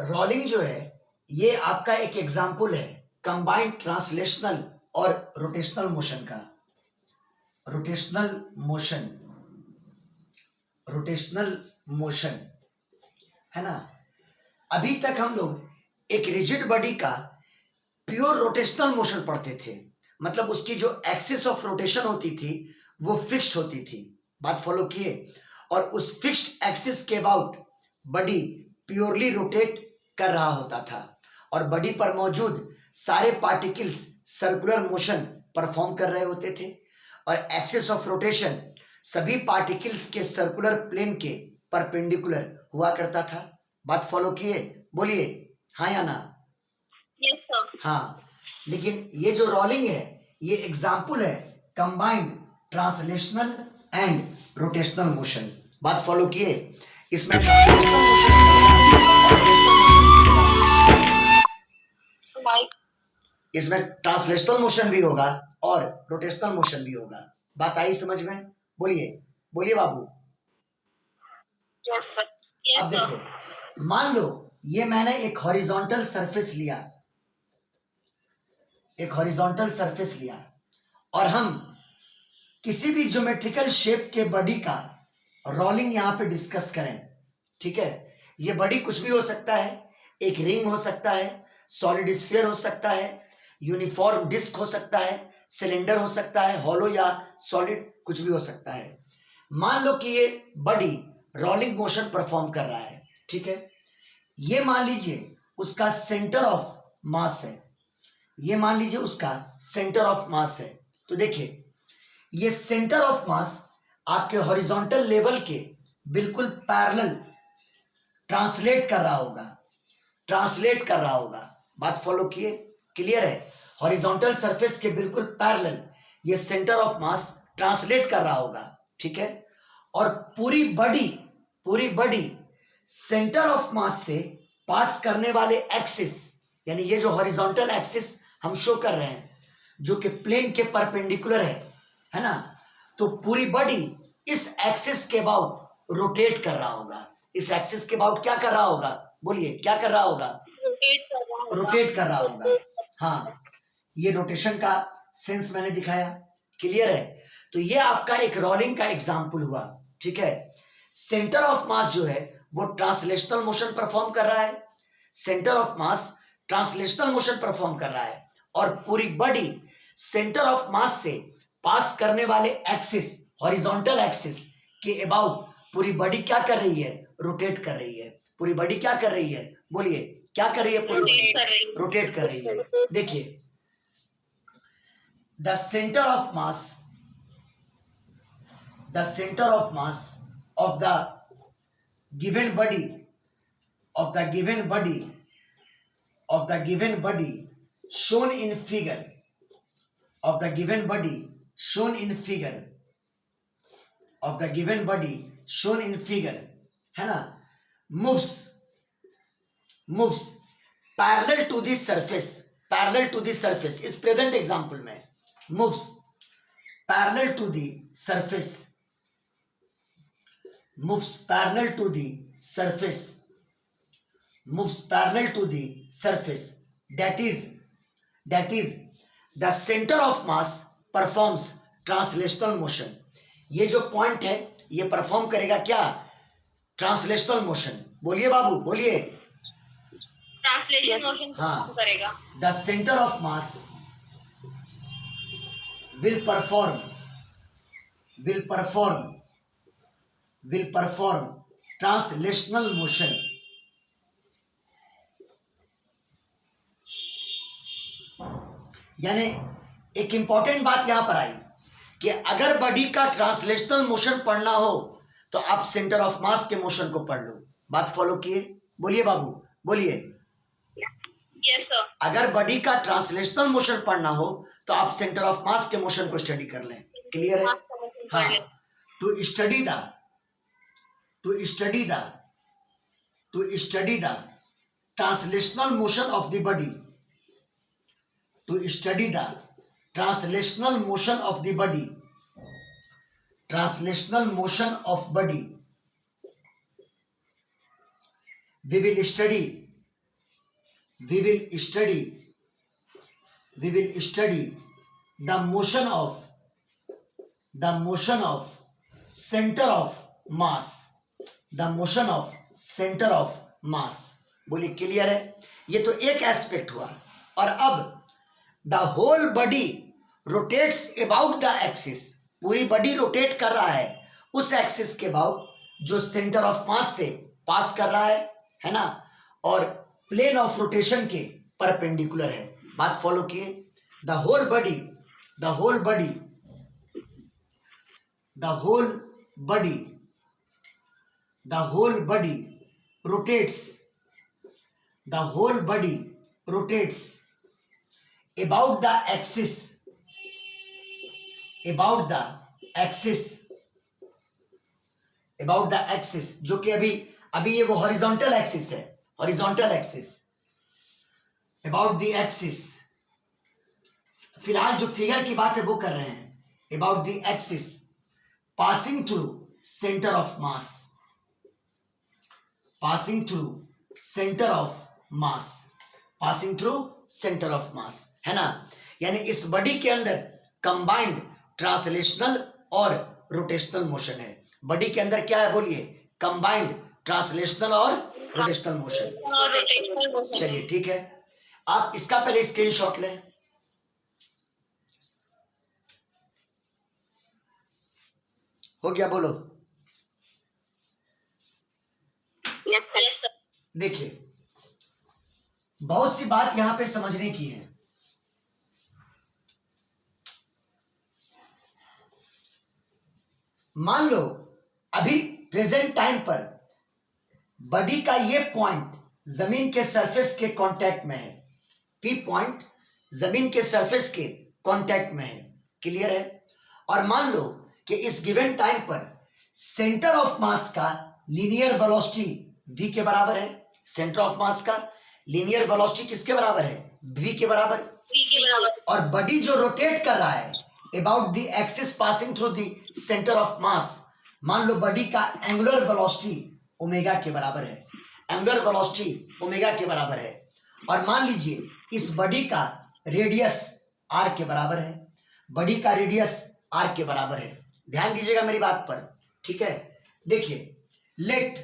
Rolling जो है ये आपका एक एग्जाम्पल है कंबाइंड ट्रांसलेशनल और रोटेशनल मोशन का। रोटेशनल मोशन, रोटेशनल मोशन है ना। अभी तक हम लोग एक रिजिड बॉडी का प्योर रोटेशनल मोशन पढ़ते थे, मतलब उसकी जो एक्सिस ऑफ रोटेशन होती थी वो फिक्स्ड होती थी। बात फॉलो किए? और उस फिक्स्ड एक्सिस के अबाउट बॉडी प्योरली रोटेट कर रहा होता था और बॉडी पर मौजूद सारे पार्टिकल्स सर्कुलर मोशन परफॉर्म कर रहे होते थे और एक्सिस ऑफ रोटेशन सभी पार्टिकल्स के सर्कुलर प्लेन के परपेंडिकुलर हुआ करता था। बात फॉलो किए? बोलिए हाँ या ना। Yes sir. हाँ, लेकिन ये जो रोलिंग है ये एग्जाम्पल है combined translational and rotational motion. बात फॉलो किए? इसमें ट्रांसलेशनल मोशन इसमें ट्रांसलेशनल मोशन भी होगा और रोटेशनल मोशन भी होगा। बात आई समझ में? बोलिए बोलिए बाबू। Yes sir. अब देखो, मान लो ये मैंने एक हॉरिजॉन्टल सरफेस लिया, एक हॉरिजॉन्टल सरफेस लिया और हम किसी भी ज्योमेट्रिकल शेप के बॉडी का रोलिंग यहां पे डिस्कस करें। ठीक है, ये बॉडी कुछ भी हो सकता है, एक रिंग हो सकता है, सॉलिड स्फीयर हो सकता है, यूनिफॉर्म डिस्क हो सकता है, सिलेंडर हो सकता है, हॉलो या सॉलिड, कुछ भी हो सकता है। मान लो कि ये बॉडी रोलिंग मोशन परफॉर्म कर रहा है। ठीक है, ये मान लीजिए उसका सेंटर ऑफ मास है, ये मान लीजिए उसका सेंटर ऑफ मास है। तो देखिए ये सेंटर ऑफ मास आपके हॉरिजॉन्टल लेवल के बिल्कुल पैरेलल ट्रांसलेट कर रहा होगा, ट्रांसलेट कर रहा होगा। बात फॉलो किए? क्लियर है? हॉरिजॉन्टल सरफेस के बिल्कुल पैरेलल ये सेंटर ऑफ मास ट्रांसलेट कर रहा होगा। ठीक है, और पूरी बॉडी सेंटर ऑफ मास से पास करने वाले एक्सिस, यानी ये जो हॉरिजॉन्टल एक्सिस हम शो कर रहे हैं जो कि प्लेन के परपेंडिकुलर है ना, तो पूरी बॉडी इस एक्सिस के अबाउट रोटेट कर रहा होगा। इस एक्सिस के अबाउट क्या कर रहा होगा? बोलिए क्या कर रहा होगा? रोटेट कर रहा होगा। हाँ, ये रोटेशन का सेंस मैंने दिखाया। क्लियर है? तो ये आपका एक रोलिंग का एग्जाम्पल हुआ। ठीक है, सेंटर ऑफ मास जो है वो ट्रांसलेशनल मोशन परफॉर्म कर रहा है, centre of mass translational motion perform कर रहा है और पूरी बॉडी सेंटर ऑफ मास से पास करने वाले एक्सिस, हॉरिजॉन्टल एक्सिस के अबाउट पूरी बॉडी क्या कर रही है? रोटेट कर रही है। पूरी बॉडी क्या कर रही है? बोलिए क्या कर रही है? पूरी बॉडी रोटेट कर रही है। देखिए the centre of mass, the center of mass of the given body, of the given body, of the given body shown in figure, of the given body shown in figure, of the given body shown in figure है ना, moves parallel to the surface, parallel to the surface इस present example में moves parallel to the surface, moves parallel to the surface, moves parallel to the surface, that is the center of mass performs translational motion। ये जो point है ये perform करेगा क्या? Translational motion. बोलिए बाबू बोलिए। ट्रांसलेशन मोशन हाँ करेगा। The centre of mass will perform translational motion, यानी एक इंपॉर्टेंट बात यहां पर आई कि अगर बॉडी का ट्रांसलेशनल मोशन पढ़ना हो तो आप सेंटर ऑफ मास के मोशन को पढ़ लो। बात फॉलो किए? बोलिए बाबू बोलिए। Yes sir. अगर बॉडी का ट्रांसलेशनल मोशन पढ़ना हो तो आप सेंटर ऑफ मास के मोशन को स्टडी कर लें। क्लियर है? हाँ, to study the translational motion of the body, to study the translational motion of the body, translational motion of body, we will study we will study the motion of center of mass. बोलिए clear है? ये तो एक aspect हुआ। और अब the whole body rotates about the axis, पूरी body rotate कर रहा है उस एक्सिस के अबाउट जो सेंटर ऑफ मास से पास कर रहा है ना, और प्लेन ऑफ रोटेशन के परपेंडिकुलर है। बात फॉलो किए। The whole body rotates about the axis, जो कि अभी ये वो हॉरिजॉन्टल एक्सिस है, about the axis। फिलहाल जो फिगर की बात है वो कर रहे हैं, about the axis passing through center of mass, है ना। यानी इस बॉडी के अंदर कंबाइंड ट्रांसलेशनल और रोटेशनल मोशन है। बॉडी के अंदर क्या है बोलिए? कंबाइंड ट्रांसलेशनल और रोटेशनल मोशन। चलिए ठीक है, आप इसका पहले स्क्रीनशॉट लें। हो गया? बोलो। Yes sir. देखिए, बहुत सी बात यहां पे समझने की है। मान लो अभी प्रेजेंट टाइम पर बॉडी का ये पॉइंट जमीन के सरफेस के कांटेक्ट में है, पी पॉइंट जमीन के सरफेस के कांटेक्ट में है। क्लियर है? और मान लो कि इस गिवन टाइम पर सेंटर ऑफ मास का लीनियर वेलोसिटी v के बराबर है। सेंटर ऑफ मास का लीनियर वेलोसिटी किसके बराबर है? v के बराबर। और बॉडी जो रोटेट कर रहा है about the axis passing through the centre of मास, मान लो बॉडी का एंगुलर वेलोसिटी ओमेगा के बराबर है। और मान लीजिए इस बॉडी का रेडियस r के बराबर है। ध्यान दीजिएगा मेरी बात पर, ठीक है? देखिए, let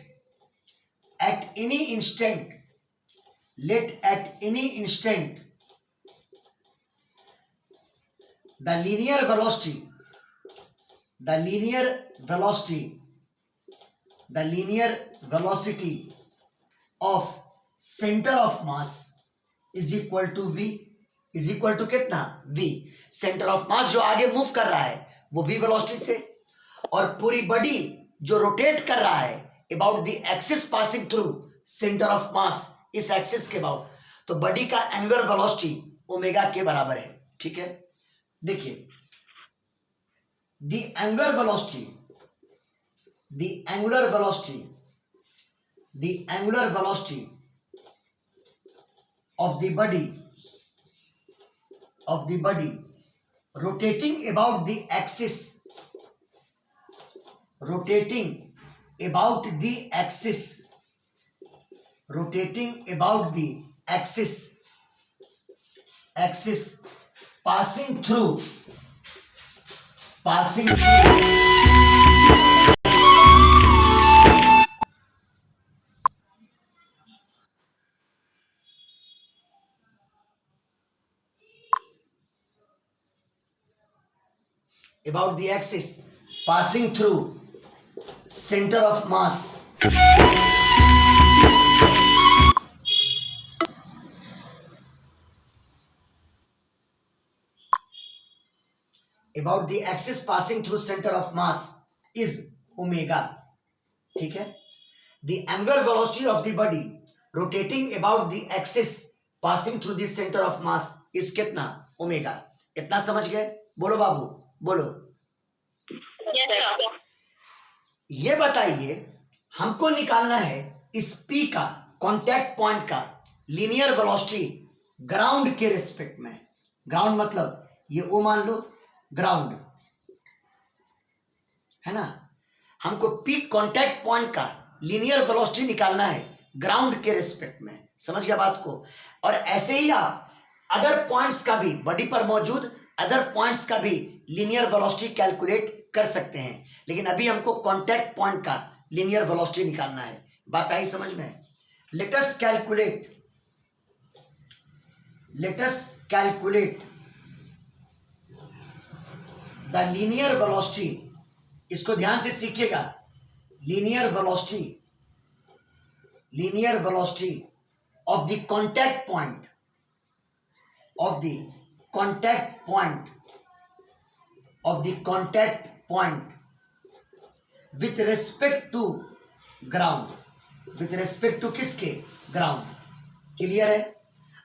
at any instant the linear velocity of center of mass is equal to v, कितना? v। सेंटर ऑफ मास जो आगे मूव कर रहा है वो v वेलोसिटी से, और पूरी बॉडी जो रोटेट कर रहा है about the axis passing through centre of मास, इस एक्सिस के अबाउट, तो बॉडी का एंगुलर वेलोसिटी ओमेगा के बराबर है। ठीक है? देखिए, the angular velocity of the body rotating about the axis passing through about the axis passing through center of mass is omega. ठीक है? The angular velocity of the body rotating about the axis passing through the center of mass is कितना? Omega. इतना समझ गए? बोलो बाबू, बोलो। Yes sir. ये बताइए, हमको निकालना है इस P का, कांटेक्ट पॉइंट का लीनियर वेलोसिटी ग्राउंड के रिस्पेक्ट में। ग्राउंड मतलब ये O मान लो, ग्राउंड है ना। हमको P कांटेक्ट पॉइंट का लीनियर वेलोसिटी निकालना है ग्राउंड के रिस्पेक्ट में। समझ गया बात को। और ऐसे ही आप अदर पॉइंट्स का भी, बॉडी पर मौजूद अदर पॉइंट्स का भी लीनियर वेलोसिटी कैलकुलेट कर सकते हैं, लेकिन अभी हमको कांटेक्ट पॉइंट का लीनियर वेलोसिटी निकालना है। बात आई समझ में? Let us calculate the linear velocity. इसको ध्यान से सीखिएगा। Linear velocity of the contact point with respect to ground. With respect to किसके? ग्राउंड। क्लियर है?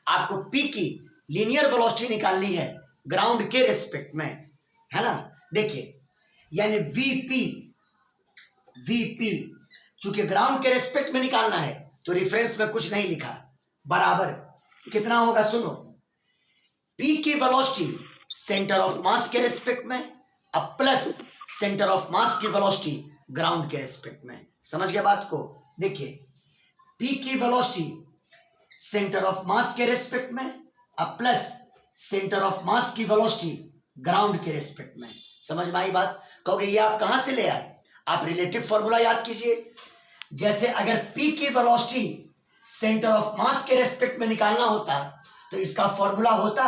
आपको पी की लीनियर वेलोसिटी निकालनी है ग्राउंड के रिस्पेक्ट में, है ना। देखिए, यानी वीपी चूंकि ग्राउंड के रिस्पेक्ट में निकालना है तो रेफरेंस में कुछ नहीं लिखा, बराबर कितना होगा सुनो। पी की वेलोसिटी सेंटर ऑफ मास के रिस्पेक्ट में अब प्लस सेंटर ऑफ मास की वेलोसिटी ग्राउंड के रिस्पेक्ट में। समझ गया बात को? देखिए, पी की वेलोसिटी सेंटर ऑफ मास के रिस्पेक्ट में अब प्लस सेंटर ऑफ मास की वेलोसिटी ग्राउंड के रिस्पेक्ट में। समझ में आई बात? कहोगे ये आप कहां से ले आए? आप रिलेटिव फॉर्मूला याद कीजिए। जैसे अगर P की वेलोसिटी सेंटर ऑफ मास के रेस्पेक्ट में निकालना होता तो इसका फॉर्मूला होता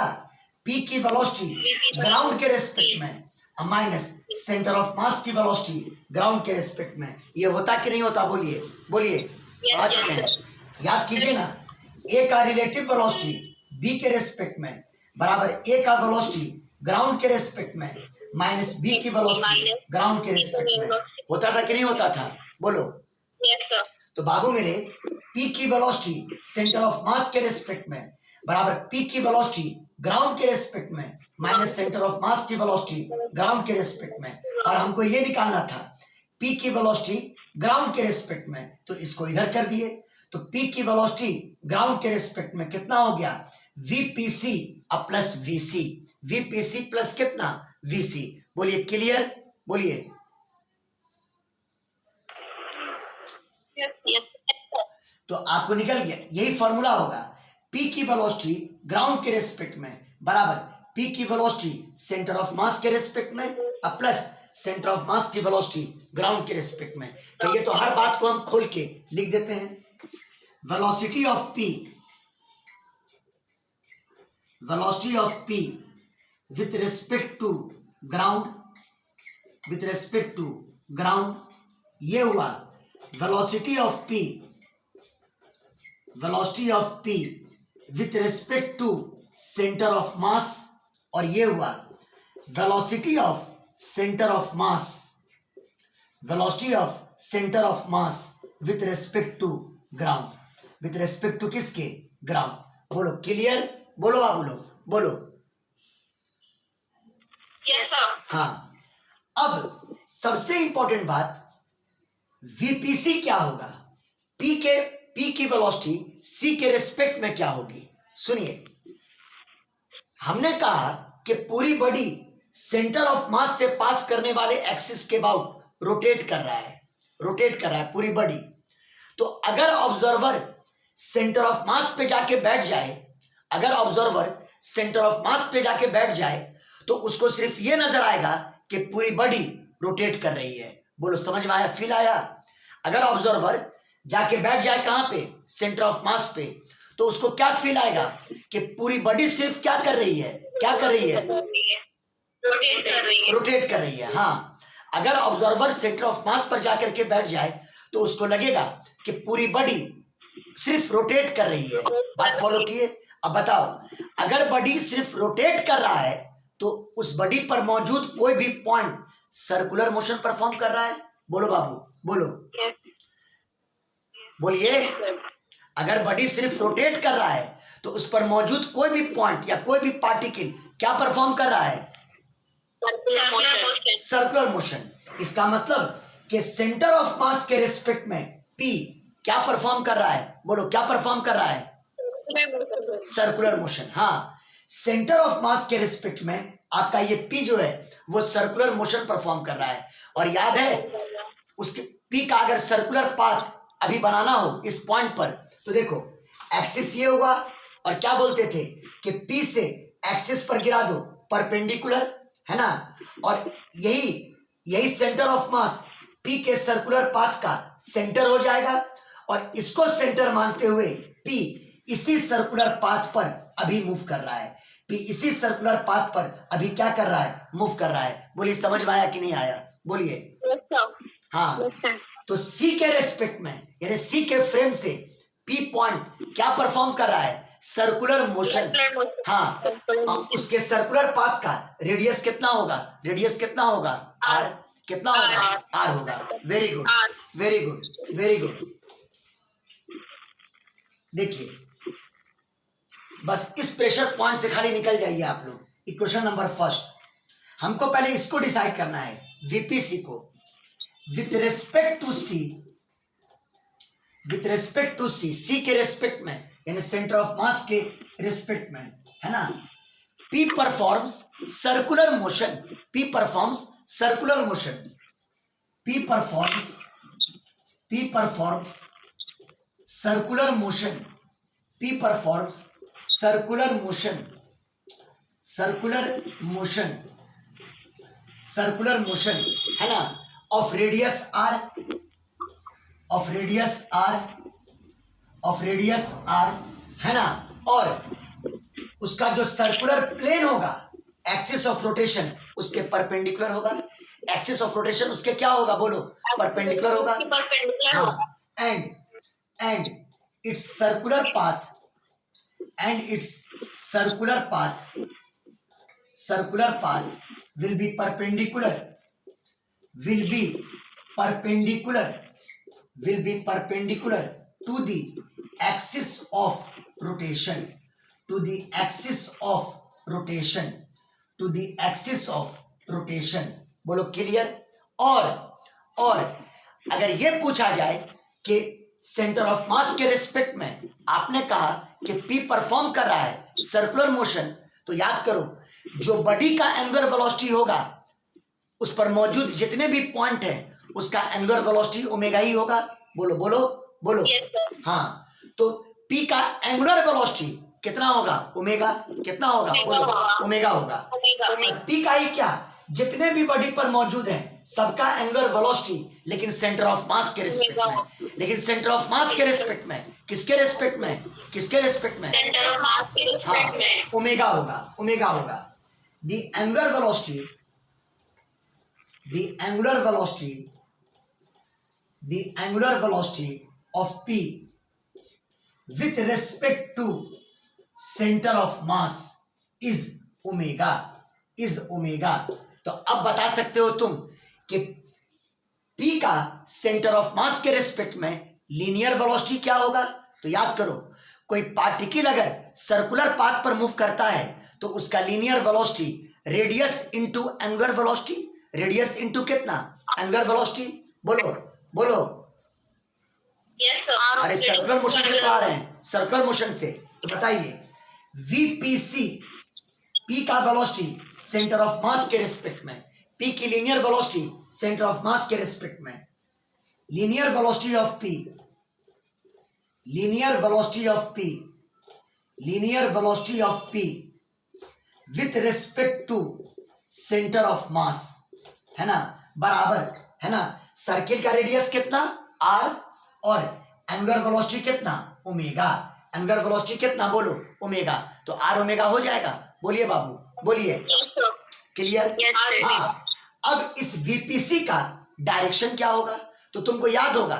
P की वेलोसिटी ग्राउंड के रेस्पेक्ट में माइनस सेंटर ऑफ मास की वेलोसिटी ग्राउंड के रेस्पेक्ट में। ये होता कि नहीं होता? बोलिए बोलिए। याद कीजिए ना, A का रिलेटिव वेलोसिटी B के रेस्पेक्ट में बराबर A का वेलोसिटी ग्राउंड के रेस्पेक्ट में माइनस B की वेलोसिटी ग्राउंड के रेस्पेक्ट में। होता था कि नहीं होता था? बोलो। Yes sir. तो बाबू मेरे, P की वेलोसिटी सेंटर ऑफ मास के रेस्पेक्ट में बराबर P की वेलोसिटी ग्राउंड के रेस्पेक्ट में माइनस सेंटर ऑफ मास की वेलोसिटी ग्राउंड के रेस्पेक्ट में। और हमको ये निकालना था P की वेलोसिटी ग्राउंड के रेस्पेक्ट में, तो इसको इधर कर दिए। तो P की वेलोसिटी ग्राउंड के रेस्पेक्ट में कितना हो गया? VPC अब प्लस VC। VPC प्लस कितना? VC। बोलिए क्लियर? बोलिए। यस। तो आपको निकल गया, यही फॉर्मूला होगा। P की वेलोसिटी ग्राउंड के रेस्पेक्ट में बराबर P की वेलोसिटी सेंटर ऑफ मास के रेस्पेक्ट में अब प्लस सेंटर ऑफ मास की वेलोसिटी ग्राउंड के रेस्पेक्ट में। कहिए तो हर बात को हम खोल के लिख देते हैं। Velocity of P with respect to ground, ये हुआ velocity of P with respect to centre of mass, और ये हुआ velocity of centre of mass with respect to ground. With respect to किसके? ग्राउंड। बोलो क्लियर? बोलो बाबू लोग बोलो। Yes sir. हाँ, अब सबसे इंपॉर्टेंट बात, VPC क्या होगा? P की वेलोसिटी C के रेस्पेक्ट में क्या होगी? सुनिए, हमने कहा कि पूरी बॉडी सेंटर ऑफ मास से पास करने वाले एक्सिस के अबाउट रोटेट कर रहा है पूरी बॉडी। तो अगर ऑब्जर्वर सेंटर ऑफ मास पे जाके बैठ जाए तो उसको सिर्फ ये नजर आएगा कि पूरी बॉडी रोटेट कर रही है। बोलो समझ में आया? फील आया? अगर ऑब्जर्वर जाके बैठ जाए कहां पे? सेंटर ऑफ मास पे, तो उसको क्या फील आएगा कि पूरी बॉडी सिर्फ क्या कर रही है? रोटेट कर रही है। हाँ, अगर ऑब्जर्वर सेंटर ऑफ मास पर जाकर के बैठ जाए तो उसको लगेगा कि पूरी बॉडी सिर्फ रोटेट कर रही है। बात फॉलो किए? अब बताओ, अगर बॉडी सिर्फ रोटेट कर रहा है तो उस बॉडी पर मौजूद कोई भी पॉइंट सर्कुलर मोशन परफॉर्म कर रहा है? बोलो बाबू बोलो। बोलिए। अगर बॉडी सिर्फ रोटेट कर रहा है तो उस पर मौजूद कोई भी पॉइंट या कोई भी पार्टिकल क्या परफॉर्म कर रहा है? Circular motion. इसका मतलब कि सेंटर ऑफ मास के रिस्पेक्ट में P क्या परफॉर्म कर रहा है? बोलो क्या परफॉर्म कर रहा है? Circular motion. हाँ, सेंटर ऑफ मास के रिस्पेक्ट में आपका ये P जो है वो सर्कुलर मोशन परफॉर्म कर रहा है। और याद है, उसके P का अगर सर्कुलर पाथ अभी बनाना हो इस पॉइंट पर, तो देखो एक्सिस ये होगा और क्या बोलते थे कि P से एक्सिस पर गिरा दो परपेंडिकुलर, है ना, और यही सेंटर ऑफ मास P के सर्कुलर पाथ का सेंटर हो जाएगा और इसको सेंटर मानते हुए P इसी सर्कुलर पाथ पर अभी मूव कर रहा है। P इसी सर्कुलर पाथ पर अभी क्या कर रहा है, मूव कर रहा है। बोलिए समझ में आया कि नहीं आया, बोलिए। Yes, sir. हाँ, Yes, sir. तो C के रेस्पेक्ट में यानी C के फ्रेम से P पॉइंट क्या परफॉर्म कर रहा है, सर्कुलर मोशन। हाँ, उसके सर्कुलर पाथ का रेडियस कितना होगा, रेडियस कितना होगा, आर कितना होगा, आर होगा। Very good, very good, very good. देखिए बस इस प्रेशर पॉइंट से खाली निकल जाइए आप लोग। इक्वेशन नंबर फर्स्ट, हमको पहले इसको डिसाइड करना है, वीपीसी को विथ रेस्पेक्ट टू सी के रेस्पेक्ट में यानी सेंटर ऑफ मास के रेस्पेक्ट में, है ना, P performs circular motion, P performs circular motion, P performs circular motion, P performs circular motion, है ना, ऑफ रेडियस r, है ना, और उसका जो सर्कुलर प्लेन होगा एक्सिस ऑफ रोटेशन उसके परपेंडिकुलर होगा। एक्सिस ऑफ रोटेशन उसके क्या होगा, बोलो, परपेंडिकुलर होगा। हाँ, and it's circular path will be perpendicular to the axis of rotation, बोलो क्लियर। और अगर ये पूछा जाए कि सेंटर ऑफ मास के रिस्पेक्ट में आपने कहा कि P परफॉर्म कर रहा है सर्कुलर मोशन, तो याद करो जो बॉडी का एंगुलर वेलोसिटी होगा उस पर मौजूद जितने भी पॉइंट हैं उसका एंगुलर वेलोसिटी ओमेगा ही होगा। बोलो बोलो बोलो। Yes, sir. हाँ, तो P का एंगुलर वेलोसिटी कितना होगा, ओमेगा, कितना होगा, बोलो, ओमेगा होगा। P का ही क्या, जितने भी बॉडी पर मौजूद हैं सबका एंगुलर वेलोसिटी, लेकिन सेंटर ऑफ मास के रिस्पेक्ट में, किसके रेस्पेक्ट में, Center of mass के respect में ओमेगा होगा। The angular velocity of P with respect to center of mass is omega। तो अब बता सकते हो तुम कि P का सेंटर ऑफ मास के रेस्पेक्ट में लीनियर वेलोसिटी क्या होगा। तो याद करो कोई पार्टिकल अगर सर्कुलर पाथ पर मूव करता है तो उसका linear velocity radius into angular velocity, radius into कितना, एंगुलर वेलोसिटी। बोलो। Yes, sir. अरे सर्कुलर मोशन से पढ़ा रहे हैं, सर्कुलर मोशन से। तो बताइए वीपीसी, P का वेलोसिटी सेंटर ऑफ मास के रिस्पेक्ट में, P की linear velocity centre of mass के रिस्पेक्ट में, linear velocity of P with respect to centre of mass, है ना, बराबर, है ना, सर्किल का रेडियस कितना, r, और एंगुलर वेलोसिटी कितना, ओमेगा। एंगुलर वेलोसिटी कितना, बोलो, ओमेगा। तो r ओमेगा हो जाएगा। बोलिए बाबू, बोलिए। Yes, sir. Clear. Yes, sir. हाँ, अब इस वीपीसी का डायरेक्शन क्या होगा, तो तुमको याद होगा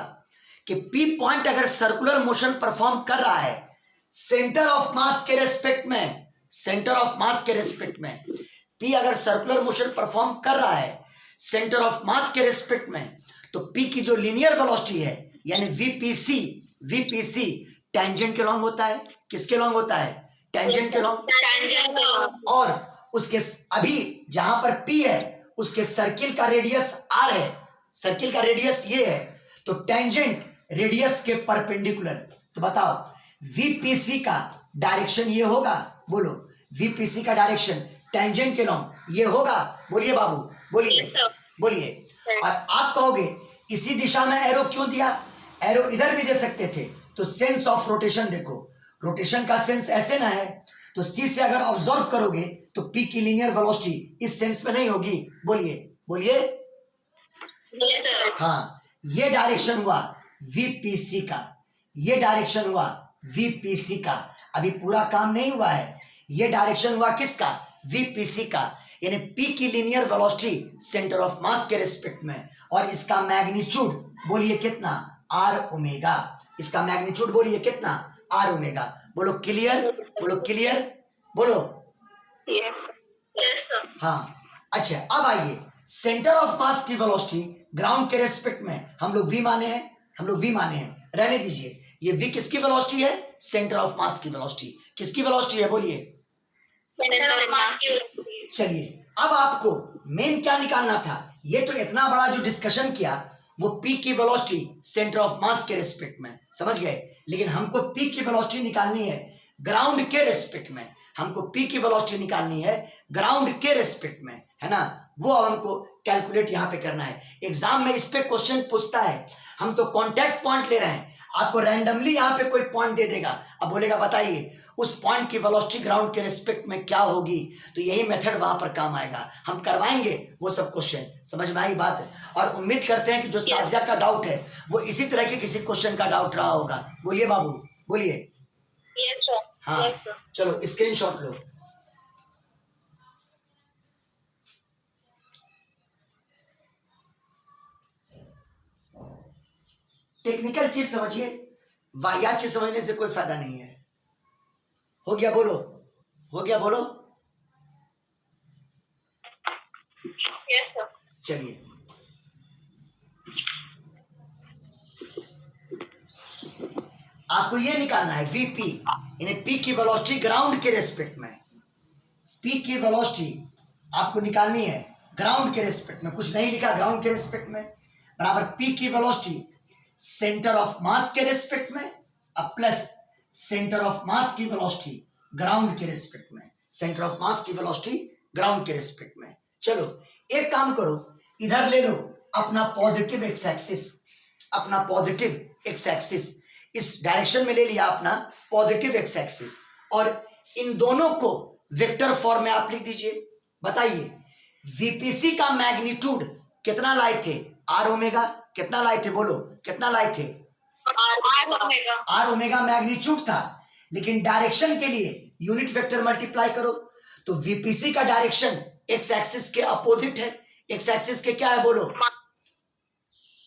कि P पॉइंट अगर सर्कुलर मोशन परफॉर्म कर रहा है सेंटर ऑफ मास के रेस्पेक्ट में, P अगर सर्कुलर मोशन परफॉर्म कर रहा है सेंटर ऑफ मास के रेस्पेक्ट में, तो P की जो लीनियर वेलोसिटी है यानी वीपीसी टेंजेंट के लॉन्ग होता है। किसके लॉन्ग होता है, टेंजेंट के लॉन्ग। Tangent. और उसके अभी जहां पर P है उसके सर्किल का रेडियस r है, सर्किल का रेडियस ये है, तो टेंजेंट रेडियस के परपेंडिकुलर। तो बताओ वीपीसी का डायरेक्शन ये होगा, बोलो, वीपीसी का डायरेक्शन टेंजेंट के लॉन्ग ये होगा। बोलिए बाबू, बोलिए। Yes, sir. बोलिए। और आप कहोगे इसी दिशा में एरो क्यों दिया, एरो इधर भी दे सकते थे, तो सेंस ऑफ रोटेशन देखो, रोटेशन का सेंस ऐसे ना है, तो सी से अगर ऑब्जर्व करोगे तो पी की लीनियर वेलोसिटी इस सेंस में नहीं होगी। बोलिए बोलिए। Yes, sir. हाँ, ये डायरेक्शन हुआ वीपीसी का, ये डायरेक्शन हुआ वीपीसी का। अभी पूरा काम नहीं हुआ है, ये डायरेक्शन हुआ किसका? वीपीसी का। यानी पी की linear velocity centre of mass के रिस्पेक्ट में, और इसका मैग्नीट्यूड बोलिए कितना? R omega. इसका मैग्नीट्यूड बोलिए कितना? R omega. बोलो क्लियर, बोलो क्लियर, बोलो। Yes. Yes, sir. हाँ, अच्छा अब आइए, सेंटर ऑफ मास की वेलोसिटी ग्राउंड के रेस्पेक्ट में हम लोग वी माने हैं, हम लोग वी माने हैं, रहने दीजिए। ये वी किसकी वेलोसिटी है? सेंटर ऑफ मास की वेलोसिटी। किसकी वेलोसिटी है बोलिए? Center of mass की चलिए अब आपको मेन क्या निकालना था? ये तो इतना बड़ा जो डिस्कशन किया वो पी की वेलोसिटी सेंटर ऑफ मास के रेस्पेक्ट में, समझ गए? लेकिन हमको पी की वेलोसिटी निकालनी है ग्राउंड के रेस्पेक्ट में, हमको पी की वेलोसिटी निकालनी है ग्राउंड के रेस्पेक्ट में, है ना? वो अब हमको कैलकुलेट यहाँ पे करना है। एग्जाम में इस पे क्वेश्चन पूछता है, हम तो कांटेक्ट पॉइंट ले रहे हैं, आपको रैंडमली यहाँ पे कोई पॉइंट दे देगा, अब बोलेगा बताइए उस पॉइंट की वेलोसिटी ग्राउंड के रेस्पेक्ट में क्या होगी, तो यही मेथड वहां पर काम आएगा, हम करवाएंगे वो सब क्वेश्चन। समझ में आई बात? और उम्मीद करते हैं कि जो साजिया का डाउट है वो इसी तरह के किसी क्वेश्चन का डाउट रहा होगा। बोलिए बाबू, बोलिए। Yes, sir. हाँ, Yes, sir. चलो स्क्रीनशॉट लो। टेक्निकल चीज समझिए, वाहियात चीज समझने से कोई फायदा नहीं है। हो गया बोलो, हो गया बोलो। Yes, sir. चलिए आपको ये निकालना है वीपी, यानी पी की वेलोसिटी ग्राउंड के रेस्पेक्ट में, पी की वेलोसिटी आपको निकालनी है ग्राउंड के रेस्पेक्ट में, कुछ नहीं लिखा ग्राउंड के रेस्पेक्ट में, बराबर पी की वेलोसिटी सेंटर ऑफ मास के रेस्पेक्ट में अब प्लस सेंटर ऑफ मास की वेलोसिटी ग्राउंड के रेस्पेक्ट में, सेंटर ऑफ मास की वेलोसिटी ग्राउंड के रेस्पेक्ट में। चलो एक काम करो, इधर ले लो अपना पॉजिटिव एक्स एक्सिस, अपना पॉजिटिव एक्स एक्सिस इस डायरेक्शन में ले लिया अपना पॉजिटिव एक्स एक्सिस, और इन दोनों को वेक्टर फॉर्म में आप लिख दीजिए। बताइए वीपीसी का मैग्नीट्यूड कितना लाए थे? R omega. कितना लाए थे? बोलो कितना लाए थे? R omega. R omega magnitude था, लेकिन डायरेक्शन के लिए यूनिट वेक्टर मल्टीप्लाई करो, तो वीपीसी का डायरेक्शन एक्स एक्सिस के अपोजिट है। एक्स एक्सिस के क्या है बोलो?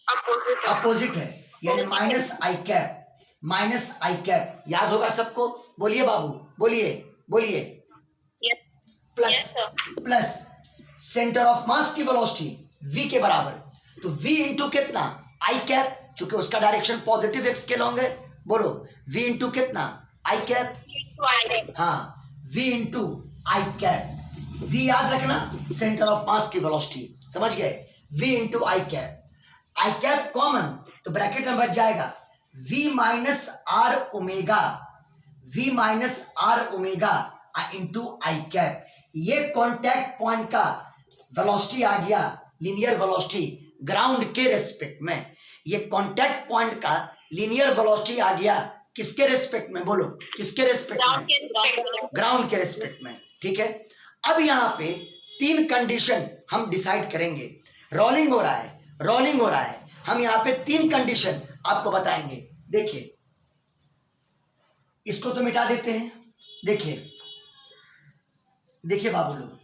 Opposite. अपोजिट है, यानी माइनस आई कैप, माइनस आई कैप। याद होगा सबको? बोलिए बाबू, बोलिए बोलिए। Yes. Plus Yes, sir. Plus centre of मास की वेलोसिटी v के बराबर, तो v इंटू कितना? आई कैप, चूंकि उसका डायरेक्शन पॉजिटिव एक्स के लॉन्ग है। बोलो v इंटू कितना? आई कैप। Into हाँ, v into I cap, v याद रखना सेंटर ऑफ मास की वेलोसिटी, समझ गए? v into I cap, I cap common तो ब्रैकेट में बच जाएगा v minus R omega, v minus R omega into I cap. ये कॉन्टैक्ट पॉइंट का वेलोसिटी आ गया, लीनियर वेलोसिटी ग्राउंड के रेस्पेक्ट में। ये कॉन्टैक्ट पॉइंट का लीनियर वेलोसिटी आ गया किसके रेस्पेक्ट में? बोलो किसके रेस्पेक्ट Ground में? के respect में. ग्राउंड के रेस्पेक्ट में, ठीक है? अब यहाँ पे तीन कंडीशन हम डिसाइड करेंगे। रोलिंग हो रहा है, रोलिंग हो रहा है, हम यहाँ पे तीन कंडीशन आपको बताएंगे। देखिए इसको तो मिटा देते हैं। देखिए देखिए बाबू लोग,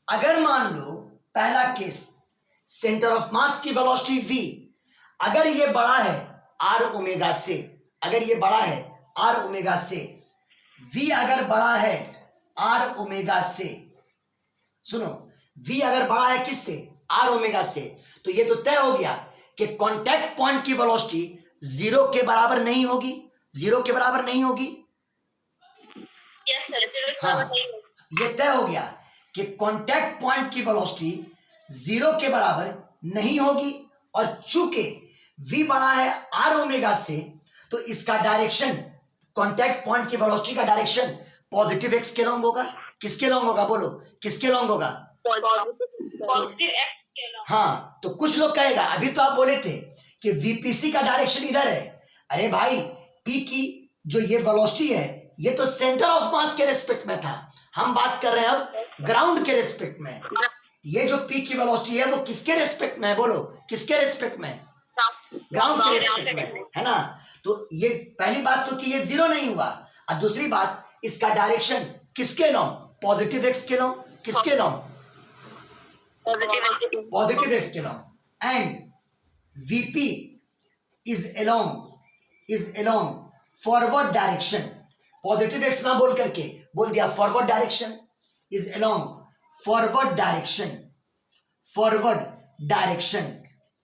अगर मान लो पहला केस सेंटर ऑफ मास की वेलोसिटी v अगर ये बड़ा है आर ओमेगा से, अगर ये बड़ा है आर ओमेगा से, v अगर बड़ा है आर ओमेगा से, सुनो v अगर बड़ा है किससे? आर ओमेगा से, तो ये तो तय हो गया कि कांटेक्ट पॉइंट की वेलोसिटी जीरो के बराबर नहीं होगी, जीरो के बराबर नहीं होगी। Yes, sir. Zero के हाँ, बराबर नहीं होगा. ये तय हो गया कि कांटेक्ट पॉइंट की वेलोसिटी जीरो के बराबर नहीं होगी, और चूंकि v बड़ा है आर ओमेगा से, तो इसका डायरेक्शन, कांटेक्ट पॉइंट की वेलोसिटी का डायरेक्शन पॉजिटिव एक्स के लॉन्ग होगा। किसके लॉन्ग होगा? बोलो किसके लॉन्ग होगा? Positive X के along. हाँ, तो कुछ लोग कहेगा, अभी तो आप बोले थे कि वीपीसी का डायरेक्शन इधर है। अरे भाई, पी की जो ये वेलोसिटी है ये तो सेंटर ऑफ मास के रिस्पेक्ट में था, हम बात कर रहे हैं अब ग्राउंड के रिस्पेक्ट में। ये जो पी की वेलोसिटी है वो किसके रिस्पेक्ट में है, बोलो किसके रिस्पेक्ट में? ग्राउंड के रिस्पेक्ट में, है ना। तो ये पहली बात तो कि ये जीरो नहीं हुआ, और दूसरी बात इसका डायरेक्शन किसके लॉन्ग? पॉजिटिव एक्स के लॉन्ग। किसके लॉन्ग? पॉजिटिव एक्स के long. And VP is along forward direction. Positive x ना बोल करके बोल दिया forward direction, is along forward direction,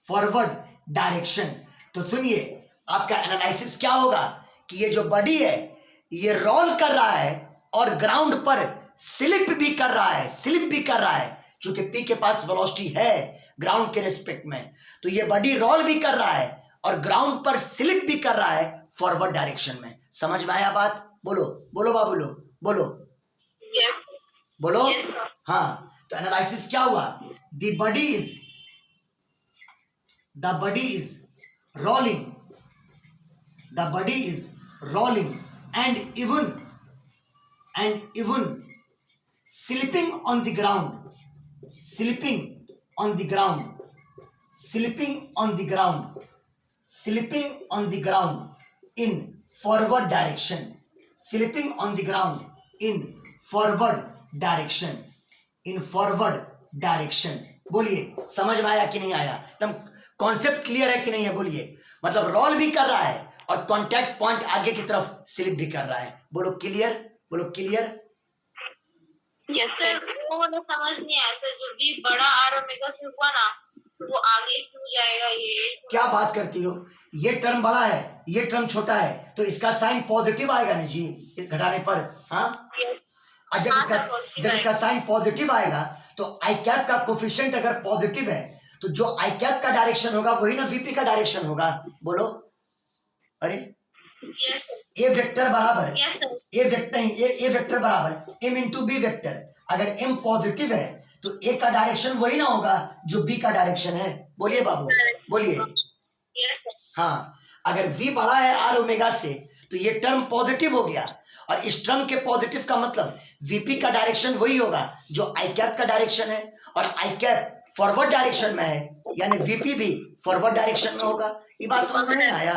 forward direction. तो सुनिए, आपका एनालिसिस क्या होगा कि ये जो बॉडी है ये रोल कर रहा है और ग्राउंड पर स्लिप भी कर रहा है, चूंकि पी के पास वेलोसिटी है ग्राउंड के रिस्पेक्ट में, तो ये बॉडी रोल भी कर रहा है और ग्राउंड पर स्लिप भी कर रहा है फॉरवर्ड डायरेक्शन में। समझ में आया बात? बोलो बोलो बाबू लोग, बोलो Yes. बोलो। Yes, sir. हाँ, तो एनालिसिस क्या हुआ? The body is rolling and even slipping on the ground in forward direction, बोलिए समझ में आया कि नहीं आया? एकदम कॉन्सेप्ट क्लियर है कि नहीं है? बोलिए। मतलब रोल भी कर रहा है और कांटेक्ट पॉइंट आगे की तरफ स्लिप भी कर रहा है। बोलो क्लियर, बोलो क्लियर। Yes, sir. वो मुझे समझ नहीं आया सर, जो v बड़ा r ओमेगा से हुआ ना, वो आगे क्यों जाएगा? ये क्या बात करती हो? ये टर्म बड़ा है, ये टर्म छोटा है, तो इसका साइन पॉजिटिव आएगा ना जी घटाने पर। हाँ, और जब इसका साइन पॉजिटिव आएगा तो आई कैप का कोफिशिएंट अगर पॉजिटिव है तो जो आई कैप का डायरेक्शन होगा वही ना वीपी का डायरेक्शन होगा। बोलो। अरे Yes, sir. ए वेक्टर बराबर Yes, sir. ए वेक्टर बराबर एम इंटू बी वेक्टर। अगर एम पॉजिटिव है तो ए का डायरेक्शन वही ना होगा जो बी का डायरेक्शन है। बोलिए बाबू, बोलिए। Yes, sir. हाँ, अगर v बड़ा है आर ओमेगा से तो ये टर्म पॉजिटिव हो गया, और इस टर्म के पॉजिटिव का मतलब वीपी का डायरेक्शन वही होगा जो आई कैप का डायरेक्शन है, और आई कैप फॉरवर्ड डायरेक्शन में है, यानी वीपी भी फॉरवर्ड डायरेक्शन में होगा। ये बात समझ में नहीं आया?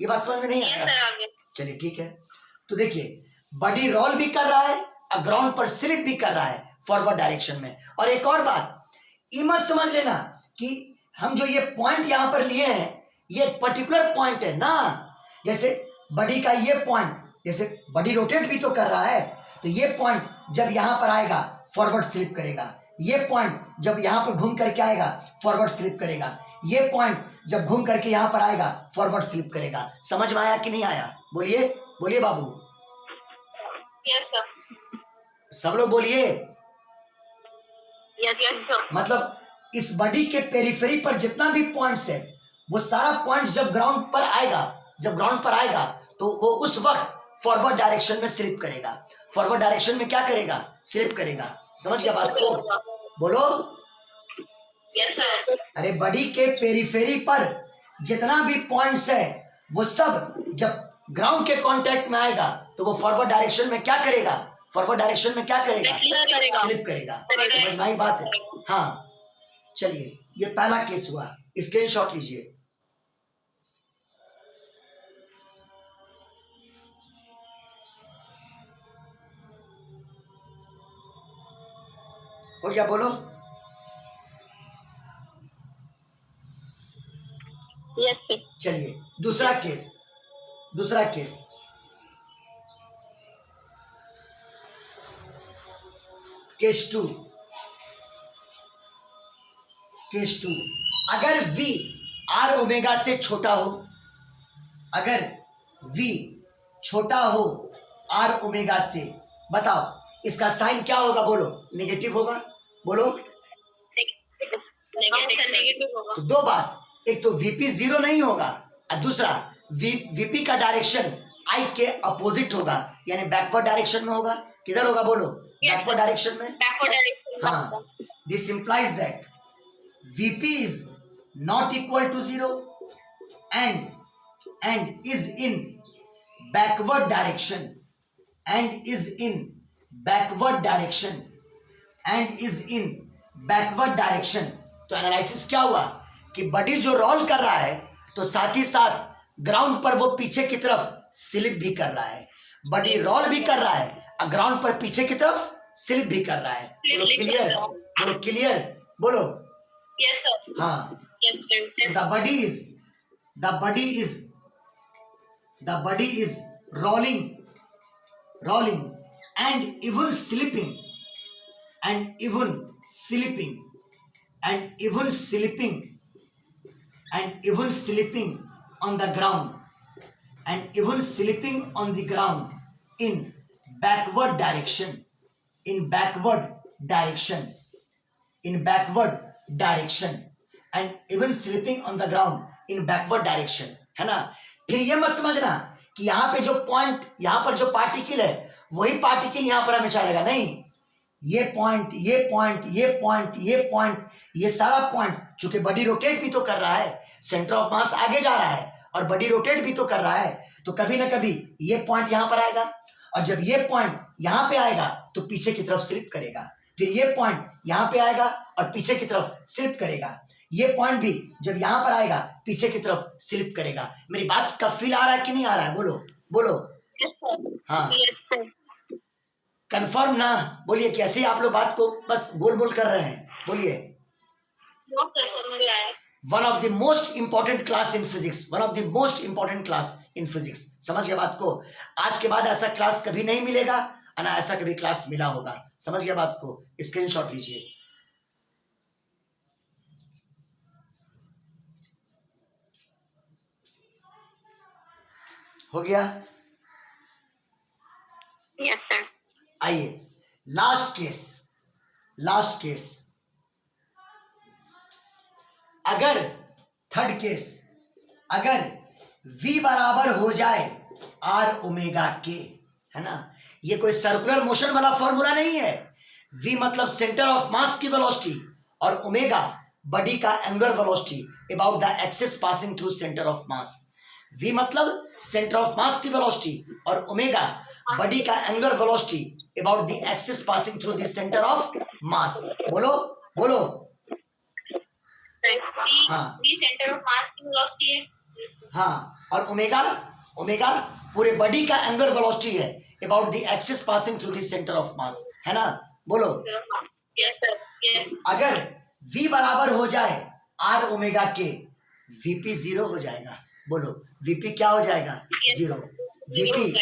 ये बात समझ में नहीं Yes, आया? sir. आगे चलिए ठीक है। तो देखिए, बॉडी रोल भी कर रहा है और ग्राउंड पर स्लिप भी कर रहा है फॉरवर्ड डायरेक्शन में। और एक और बात ये मत समझ लेना कि हम जो ये पॉइंट यहां पर लिए हैं ये पर्टिकुलर पॉइंट है ना। जैसे बॉडी का ये पॉइंट, जैसे बॉडी रोटेट भी तो कर रहा है, तो ये पॉइंट जब यहां पर आएगा फॉरवर्ड स्लिप करेगा, ये पॉइंट जब यहां पर घूम करके आएगा फॉरवर्ड स्लिप करेगा, ये पॉइंट जब घूम करके यहां पर आएगा फॉरवर्ड स्लिप करेगा। समझ में आया कि नहीं आया? बोलिए बोलिए बाबू, Yes, sir. सब लोग बोलिए। Yes, yes, sir. मतलब इस बॉडी के पेरिफेरी पर जितना भी पॉइंट्स है वो सारा पॉइंट्स जब ग्राउंड पर आएगा तो वो उस वक्त फॉरवर्ड डायरेक्शन में स्लिप करेगा। फॉरवर्ड डायरेक्शन में क्या करेगा? स्लिप करेगा। समझ गया बात को? बोलो। Yes, sir. अरे बॉडी के पेरिफेरी पर जितना भी पॉइंट्स है वो सब जब ग्राउंड के कांटेक्ट में आएगा तो वो फॉरवर्ड डायरेक्शन में क्या करेगा? फॉरवर्ड डायरेक्शन में क्या करेगा? स्लिप करेगा। समझ में आई बात है? हाँ, चलिए ये पहला केस हुआ, स्क्रीनशॉट लीजिए। हो गया? बोलो। Yes, sir. चलिए दूसरा केस केस टू। अगर v आर ओमेगा से छोटा हो, अगर v छोटा हो आर ओमेगा से, बताओ इसका साइन क्या होगा? बोलो। नेगेटिव होगा। बोलो। नेगेटिव होगा। तो दो बात, एक तो वीपी जीरो नहीं होगा और दूसरा वीपी का डायरेक्शन आई के अपोजिट होगा, यानी बैकवर्ड डायरेक्शन में होगा। किधर होगा? बोलो। बैकवर्ड डायरेक्शन में। Backward direction. हाँ, this implies that VP is not equal to zero. and is in backward direction, and is in backward direction, and is in backward direction. तो एनालिसिस क्या हुआ कि बॉडी जो रोल कर रहा है तो साथ ही साथ ग्राउंड पर वो पीछे की तरफ स्लिप भी कर रहा है. बॉडी रोल भी कर रहा है और ग्राउंड पर पीछे की तरफ स्लिप भी कर रहा है. बोलो क्लियर, बोलो क्लियर, बोलो. Yes, sir. हाँ, Yes, sir. Yes. the body is rolling and even slipping, and even slipping, and even slipping, and even slipping on the ground, and even slipping on the ground in backward direction, in backward direction, in backward direction, and even slipping on the ground in backward direction. है ना. फिर ये मत समझना कि यहाँ पे जो पॉइंट, यहाँ पर जो पार्टिकल है वही पार्टिकल यहाँ पर हमें चढ़ेगा. नहीं, ये पॉइंट, ये पॉइंट, ये पॉइंट, ये पॉइंट, ये सारा पॉइंट, चूंकि बॉडी रोटेट भी तो कर रहा है, सेंटर ऑफ मास आगे जा रहा है और बॉडी रोटेट भी तो कर रहा है, तो कभी ना कभी ये पॉइंट यहाँ पर आएगा और जब ये पॉइंट यहाँ पे आएगा तो पीछे की तरफ स्लिप करेगा. फिर ये पॉइंट यहाँ पे आएगा और पीछे की तरफ स्लिप करेगा. ये पॉइंट भी जब यहाँ पर आएगा पीछे की तरफ स्लिप करेगा. मेरी बात का फील आ रहा है कि नहीं आ रहा है? बोलो बोलो. Yes, sir. हाँ, Yes, sir. कंफर्म ना? बोलिए कि ऐसे ही आप लोग बात को बस गोल मोल कर रहे हैं. बोलिए. No, sir, समझ में आया. One of the most important class in physics, one of the most important class in physics. समझ गया बात को? आज के बाद ऐसा क्लास कभी नहीं मिलेगा और ना ऐसा कभी क्लास मिला होगा. समझ गया बात को? स्क्रीनशॉट लीजिए. हो गया? Yes, sir. आइए लास्ट केस, लास्ट केस. अगर थर्ड केस, अगर v बराबर हो जाए आर ओमेगा के, है ना, ये कोई सर्कुलर मोशन वाला फॉर्मूला नहीं है. v मतलब सेंटर ऑफ मास की वेलोसिटी और ओमेगा बॉडी का angular velocity about the axis passing through centre of mass. v मतलब सेंटर ऑफ मास की वेलोसिटी और ओमेगा बॉडी का angular velocity about the axis passing through the centre of मास. बोलो बोलो. हाँ. V center of mass की velocity है. Yes, sir. हाँ, और ओमेगा, ओमेगा पूरे बॉडी का एंगुलर वेलोसिटी है about the axis passing through the centre of mass. है ना? बोलो. Yes, sir. Yes. अगर v बराबर हो जाए आर ओमेगा के, vp जीरो हो जाएगा. बोलो, vp क्या हो जाएगा? जीरो. vp,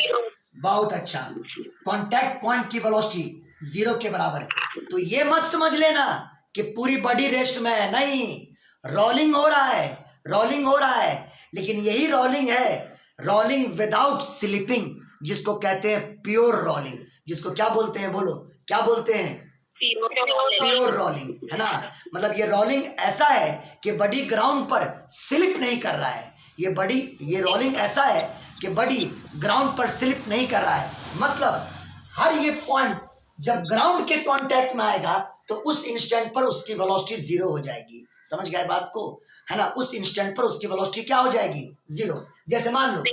बहुत अच्छा. कांटेक्ट पॉइंट की वेलोसिटी जीरो के बराबर. तो ये मत समझ लेना कि पूरी बॉडी रेस्ट में है. नहीं, रोलिंग हो रहा है, रोलिंग हो रहा है, लेकिन यही रोलिंग है, रोलिंग विदाउट स्लिपिंग, जिसको कहते हैं प्योर रोलिंग. जिसको क्या बोलते हैं? बोलो, क्या बोलते हैं? Pure rolling. है ना? मतलब ये रोलिंग ऐसा है कि बॉडी ग्राउंड पर स्लिप नहीं कर रहा है. ये बॉडी, ये रोलिंग ऐसा है कि बॉडी ग्राउंड पर स्लिप नहीं कर रहा है. मतलब हर ये पॉइंट जब ग्राउंड के कांटेक्ट में आएगा तो उस इंस्टेंट पर उसकी वेलोसिटी जीरो हो जाएगी. समझ गए बात को? है ना? उस इंस्टेंट पर उसकी वेलोसिटी क्या हो जाएगी? जीरो. जैसे मान लो,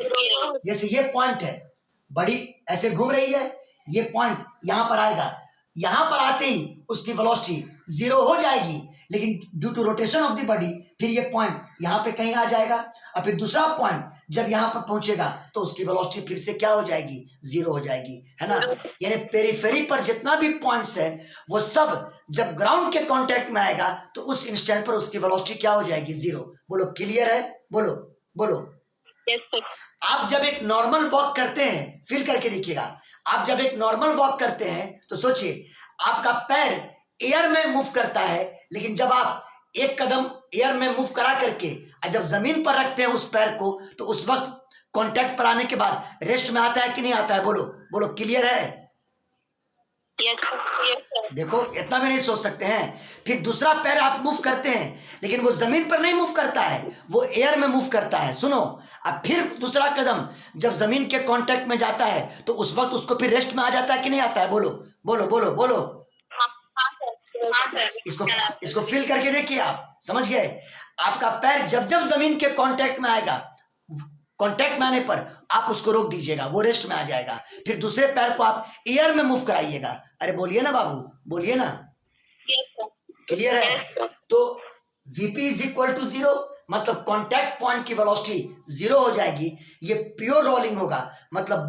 जैसे ये पॉइंट है, बॉडी ऐसे घूम रही है, ये पॉइंट यहां पर आएगा, यहां पर आते ही उसकी वेलोसिटी जीरो हो जाएगी, लेकिन due to rotation of the body फिर ये पॉइंट यहाँ पे कहीं आ जाएगा और फिर दूसरा पॉइंट जब यहाँ पर पहुंचेगा तो उसकी वेलोसिटी फिर से क्या हो जाएगी? जीरो हो जाएगी. है ना? यानी पेरिफेरी पर जितना भी पॉइंट्स है वो सब जब ग्राउंड के कांटेक्ट में आएगा तो उस इंस्टेंट पर उसकी वेलोसिटी क्या हो जाएगी? जीरो. बोलो क्लियर है? बोलो बोलो. Yes, sir. आप जब एक नॉर्मल वॉक करते हैं, फील करके देखिएगा, आप जब एक नॉर्मल वॉक करते हैं तो सोचिए आपका पैर एयर में मूव करता है, लेकिन जब आप एक कदम एयर में मूव करा करके जब जमीन पर रखते हैं उस पैर को तो उस वक्त कांटेक्ट पर आने के बाद रेस्ट में आता है कि नहीं आता है? बोलो बोलो. क्लियर है? Yes, sir. Yes, sir. देखो, इतना भी नहीं सोच सकते हैं. फिर दूसरा पैर आप मूव करते हैं लेकिन वो जमीन पर नहीं मूव करता है, वो एयर में मूव करता है. सुनो, अब फिर दूसरा कदम जब जमीन के कांटेक्ट में जाता है तो उस वक्त उसको फिर रेस्ट में आ जाता है कि नहीं आता है? बोलो बोलो बोलो बोलो. हाँ, sir. हाँ सर इसको इसको फिल करके देखिए, आप समझ गए। आपका पैर जब जब जमीन के कांटेक्ट में आएगा, कांटेक्ट में आने पर आप उसको रोक दीजिएगा, वो रेस्ट में आ जाएगा। फिर दूसरे पैर को आप एयर में मूव कराइएगा। अरे बोलिए ना बाबू, बोलिए ना, क्लियर है? यस सर तो Vp इज इक्वल टू 0, मतलब कांटेक्ट पॉइंट की वेलोसिटी 0 हो जाएगी। ये प्योर रोलिंग होगा, मतलब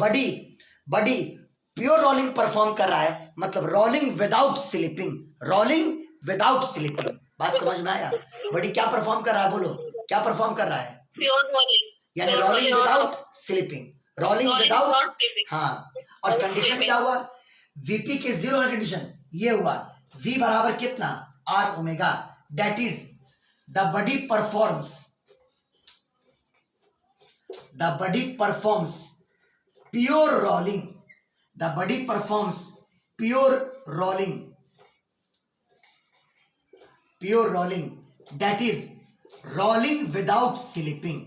बॉडी प्योर रोलिंग परफॉर्म कर रहा है, मतलब rolling without slipping, rolling without slipping. बात समझ में आया? बॉडी क्या परफॉर्म कर रहा है, बोलो क्या परफॉर्म कर रहा है? प्योर रोलिंग यानी rolling without slipping, rolling without, slipping हाँ। और कंडीशन क्या हुआ? Vp के 0 होने कंडीशन ये हुआ, V बराबर कितना, R omega, that is the body performs pure rolling, the body performs pure rolling, that is rolling without slipping,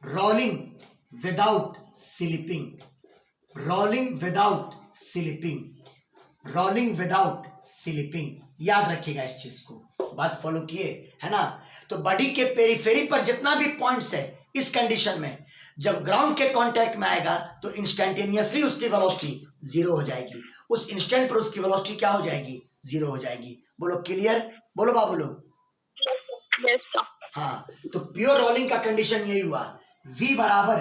rolling without slipping, rolling without slipping, rolling without slipping. याद रखिएगा इस चीज को, बात फॉलो किए है ना? तो बॉडी के पेरिफेरी पर जितना भी पॉइंट्स है, इस कंडीशन में जब ग्राउंड के कांटेक्ट में आएगा तो इंस्टेंटेनियसली उसकी वेलोसिटी 0 हो जाएगी। उस इंस्टेंट पर उसकी वेलोसिटी क्या हो जाएगी, 0 हो जाएगी। बोलो क्लियर, बोलो बाबू लोग। यस सर हाँ, तो प्योर रोलिंग का कंडीशन यही हुआ, V बराबर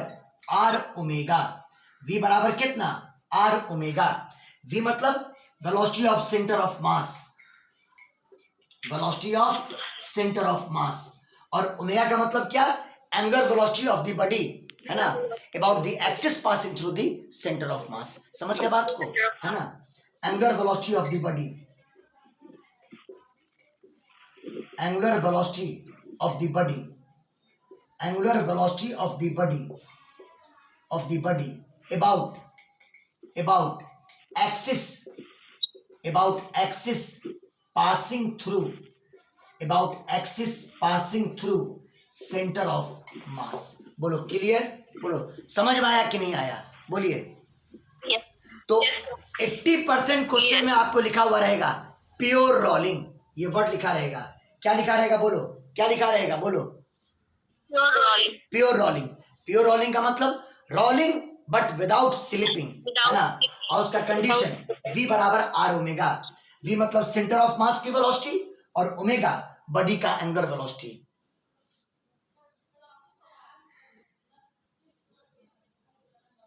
R ओमेगा। V बराबर कितना, R ओमेगा। V मतलब velocity of centre of mass, velocity of centre of mass. और ओमेगा का मतलब क्या, angular velocity of the body, है ना, about the axis passing through the centre of मास। समझ गए बात को, है ना? Angular velocity of the body, angular velocity of the body, angular velocity of the body, about axis passing through center of mass। बोलो clear, बोलो समझ में आया कि नहीं आया, बोलिए। तो 80% क्वेश्चन में आपको लिखा हुआ रहेगा प्योर रोलिंग, ये वर्ड लिखा रहेगा। क्या लिखा रहेगा, बोलो क्या लिखा रहेगा, बोलो प्योर रोलिंग। प्योर रोलिंग का मतलब रोलिंग बट विदाउट स्लिपिंग, है ना? और उसका कंडीशन V बराबर R ओमेगा। V मतलब सेंटर ऑफ मास की वेलोसिटी और ओमेगा बॉडी का एंगुलर वेलोसिटी।